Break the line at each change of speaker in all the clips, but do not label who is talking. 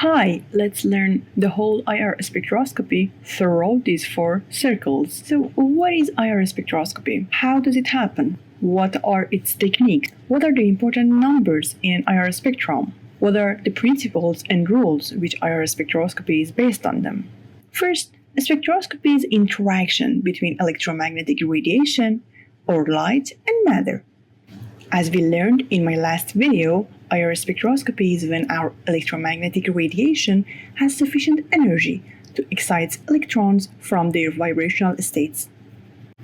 Hi, let's learn the whole IR spectroscopy through these four circles. So, what is IR spectroscopy? How does it happen? What are its techniques? What are the important numbers in an IR spectrum? What are the principles and rules which IR spectroscopy is based on them? First, spectroscopy is interaction between electromagnetic radiation or light and matter. As we learned in my last video, IR spectroscopy is when our electromagnetic radiation has sufficient energy to excite electrons from their vibrational states.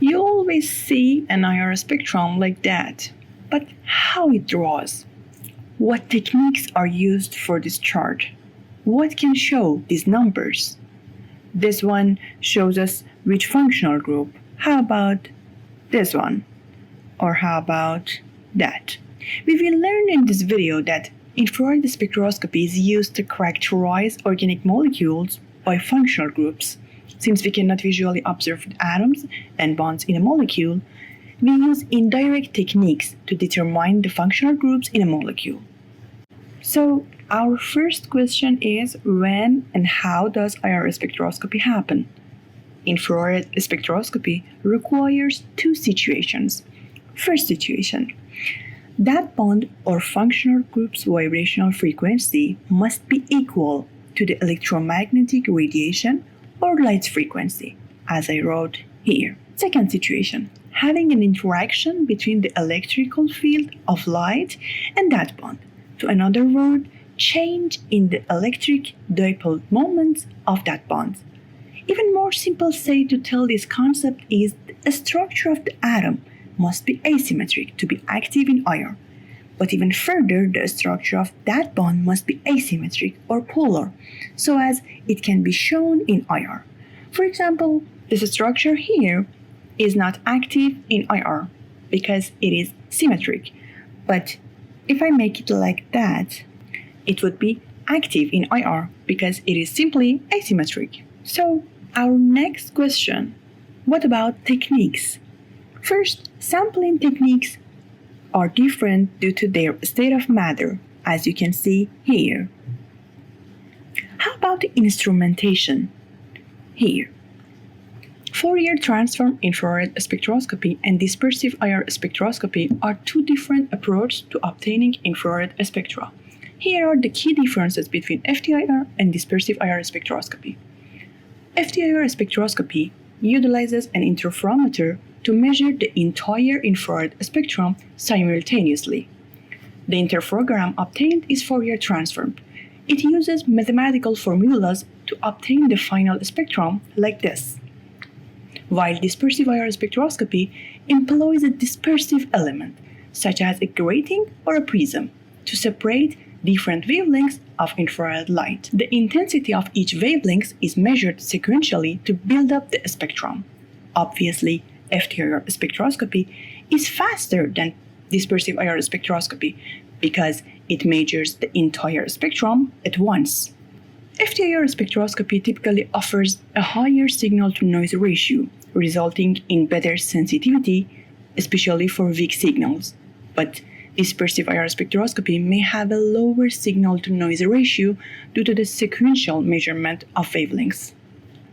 You always see an IR spectrum like that, but how it draws? What techniques are used for this chart? What can show these numbers? This one shows us which functional group. How about this one? Or how about that? We will learn in this video that infrared spectroscopy is used to characterize organic molecules by functional groups. Since we cannot visually observe atoms and bonds in a molecule, we use indirect techniques to determine the functional groups in a molecule. So, our first question is when and how does IR spectroscopy happen? Infrared spectroscopy requires two situations. First situation, that bond or functional group's vibrational frequency must be equal to the electromagnetic radiation or light's frequency, as I wrote here. Second situation, having an interaction between the electrical field of light and that bond. To another word, change in the electric dipole moments of that bond. Even more simple say to tell this concept is the structure of the atom must be asymmetric to be active in IR. But even further, the structure of that bond must be asymmetric or polar, so as it can be shown in IR. For example, this structure here is not active in IR because it is symmetric. But if I make it like that, it would be active in IR because it is simply asymmetric. So, our next question, what about techniques? First, sampling techniques are different due to their state of matter, as you can see here. How about the instrumentation? Here. Fourier transform infrared spectroscopy and dispersive IR spectroscopy are two different approaches to obtaining infrared spectra. Here are the key differences between FTIR and dispersive IR spectroscopy. FTIR spectroscopy utilizes an interferometer to measure the entire infrared spectrum simultaneously. The interferogram obtained is Fourier transformed. It uses mathematical formulas to obtain the final spectrum like this. While dispersive IR spectroscopy employs a dispersive element, such as a grating or a prism, to separate different wavelengths of infrared light. The intensity of each wavelength is measured sequentially to build up the spectrum. Obviously, FTIR spectroscopy is faster than dispersive IR spectroscopy because it measures the entire spectrum at once. FTIR spectroscopy typically offers a higher signal-to-noise ratio, resulting in better sensitivity, especially for weak signals. But dispersive IR spectroscopy may have a lower signal-to-noise ratio due to the sequential measurement of wavelengths.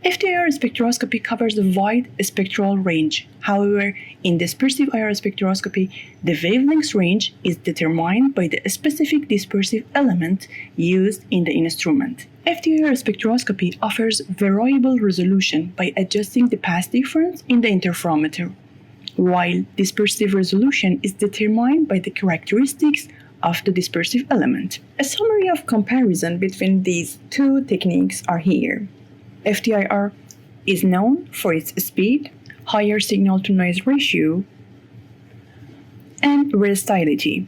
FTIR spectroscopy covers a wide spectral range. However, in dispersive IR spectroscopy, the wavelength range is determined by the specific dispersive element used in the instrument. FTIR spectroscopy offers variable resolution by adjusting the path difference in the interferometer, while dispersive resolution is determined by the characteristics of the dispersive element. A summary of comparison between these two techniques are here. FTIR is known for its speed, higher signal-to-noise ratio, and versatility,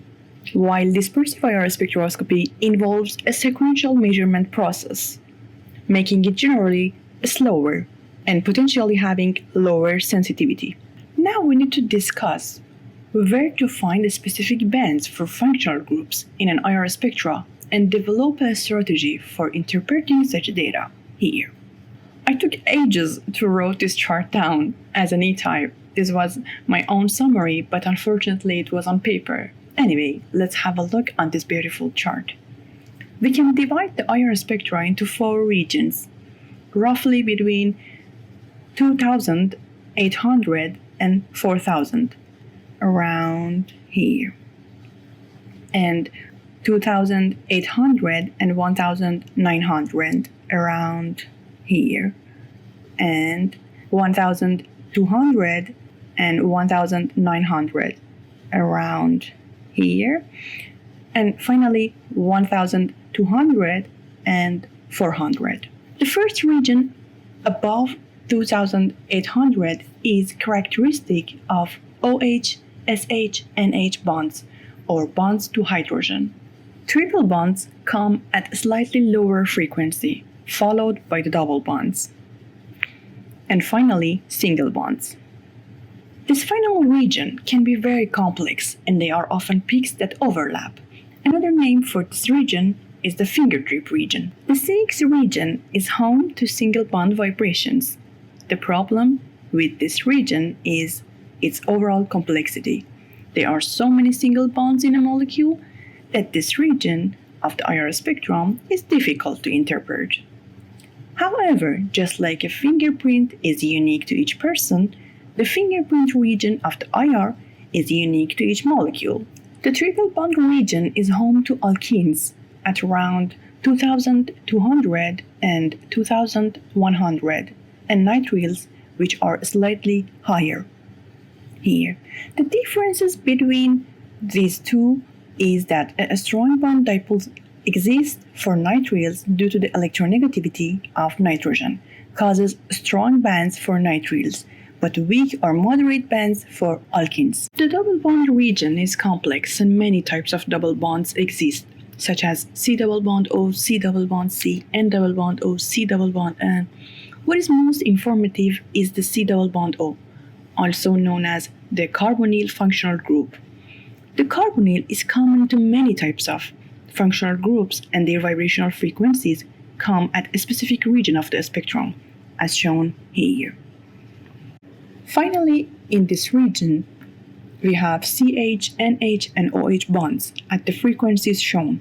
while dispersive IR spectroscopy involves a sequential measurement process, making it generally slower and potentially having lower sensitivity. Now we need to discuss where to find the specific bands for functional groups in an IR spectra and develop a strategy for interpreting such data here. I took ages to write this chart down as an e-type. This was my own summary, but unfortunately it was on paper. Anyway, let's have a look on this beautiful chart. We can divide the IR spectra into 4 regions, roughly between 2,800 and 4,000, around here, and 2,800 and 1,900, around here, and 1,200 and 1,900, around here, and finally 1,200 and 400. The first region above 2,800 is characteristic of OH, SH, NH bonds, or bonds to hydrogen. Triple bonds come at a slightly lower frequency, followed by the double bonds. And finally, single bonds. This final region can be very complex, and they are often peaks that overlap. Another name for this region is the fingertip region. The CX region is home to single bond vibrations. The problem with this region is its overall complexity. There are so many single bonds in a molecule that this region of the IR spectrum is difficult to interpret. However, just like a fingerprint is unique to each person, the fingerprint region of the IR is unique to each molecule. The triple bond region is home to alkenes at around 2,200 and 2,100, and nitriles, which are slightly higher. Here, the differences between these two is that a strong bond dipoles exist for nitriles due to the electronegativity of nitrogen, causes strong bands for nitriles, but weak or moderate bands for alkenes. The double bond region is complex and many types of double bonds exist, such as C double bond O, C double bond C, N double bond O, C double bond N. What is most informative is the C double bond O, also known as the carbonyl functional group. The carbonyl is common to many types of functional groups, and their vibrational frequencies come at a specific region of the spectrum, as shown here. Finally, in this region, we have CH, NH, and OH bonds at the frequencies shown.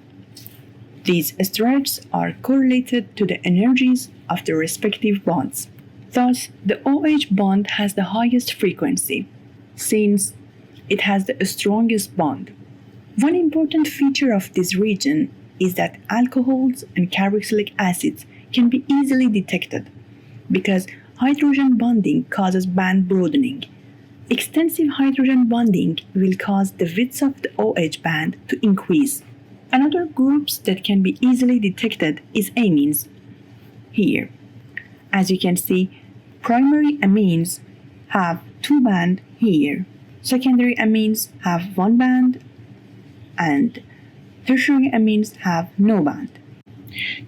These strengths are correlated to the energies of the respective bonds. Thus, the OH bond has the highest frequency, since it has the strongest bond. One important feature of this region is that alcohols and carboxylic acids can be easily detected, because hydrogen bonding causes band broadening. Extensive hydrogen bonding will cause the width of the OH band to increase. Another groups that can be easily detected is amines. Here, as you can see, primary amines have 2 bands here. Secondary amines have 1 band, and tertiary amines have no band.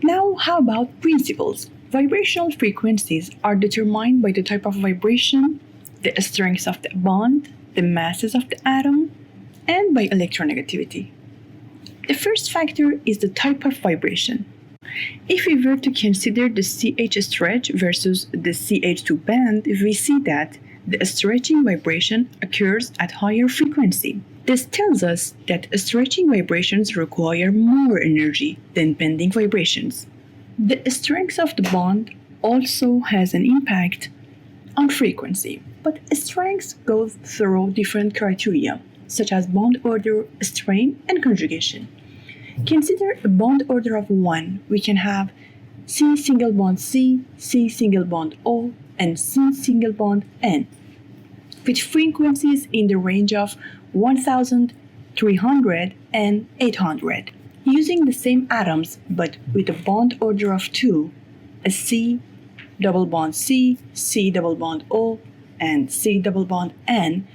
Now, how about principles? Vibrational frequencies are determined by the type of vibration, the strength of the bond, the masses of the atom, and by electronegativity. The first factor is the type of vibration. If we were to consider the CH stretch versus the CH2 band, we see that the stretching vibration occurs at higher frequency. This tells us that stretching vibrations require more energy than bending vibrations. The strength of the bond also has an impact on frequency, but strength goes through different criteria, such as bond order, strain, and conjugation. Consider a bond order of 1. We can have C single bond C, C single bond O, and C single bond N, with frequencies in the range of 1,300 and 800. Using the same atoms but with a bond order of 2, a C double bond C, C double bond O, and C double bond N,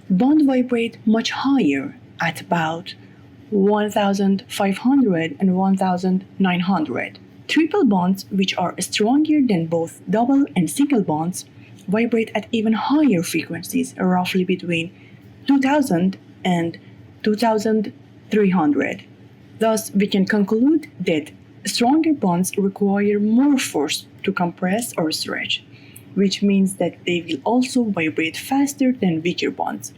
bond vibrate much higher at about 1,500 and 1,900. Triple bonds, which are stronger than both double and single bonds, vibrate at even higher frequencies, roughly between 2,000 and 2,300. Thus, we can conclude that stronger bonds require more force to compress or stretch, which means that they will also vibrate faster than weaker bonds.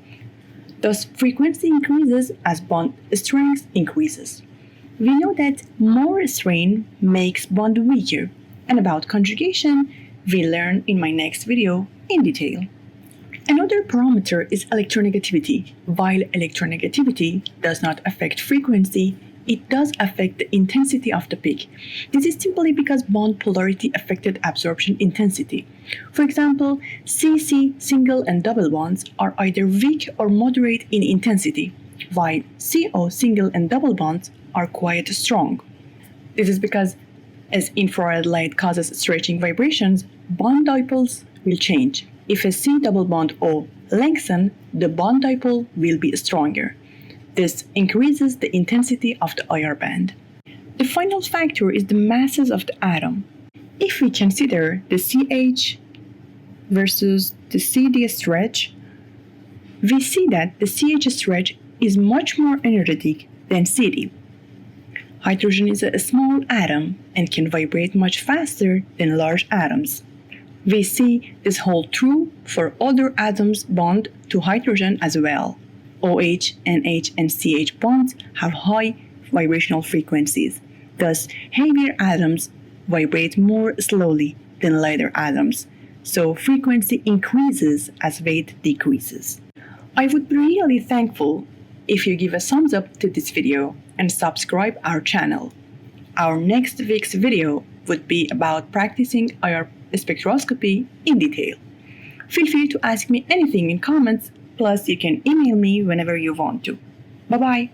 Thus, frequency increases as bond strength increases. We know that more strain makes bond weaker, and about conjugation, we learn in my next video in detail. Another parameter is electronegativity. While electronegativity does not affect frequency, it does affect the intensity of the peak. This is simply because bond polarity affected absorption intensity. For example, CC single and double bonds are either weak or moderate in intensity, while CO single and double bonds are quite strong. This is because as infrared light causes stretching vibrations, bond dipoles will change. If a C double bond O lengthens, the bond dipole will be stronger. This increases the intensity of the IR band. The final factor is the masses of the atom. If we consider the CH versus the CD stretch, we see that the CH stretch is much more energetic than CD. Hydrogen is a small atom and can vibrate much faster than large atoms. We see this hold true for other atoms bound to hydrogen as well. OH, NH, and CH bonds have high vibrational frequencies. Thus, heavier atoms vibrate more slowly than lighter atoms, so frequency increases as weight decreases. I would be really thankful if you give a thumbs up to this video and subscribe our channel. Our next week's video would be about practicing IR spectroscopy in detail. Feel free to ask me anything in comments, plus you can email me whenever you want to. Bye-bye!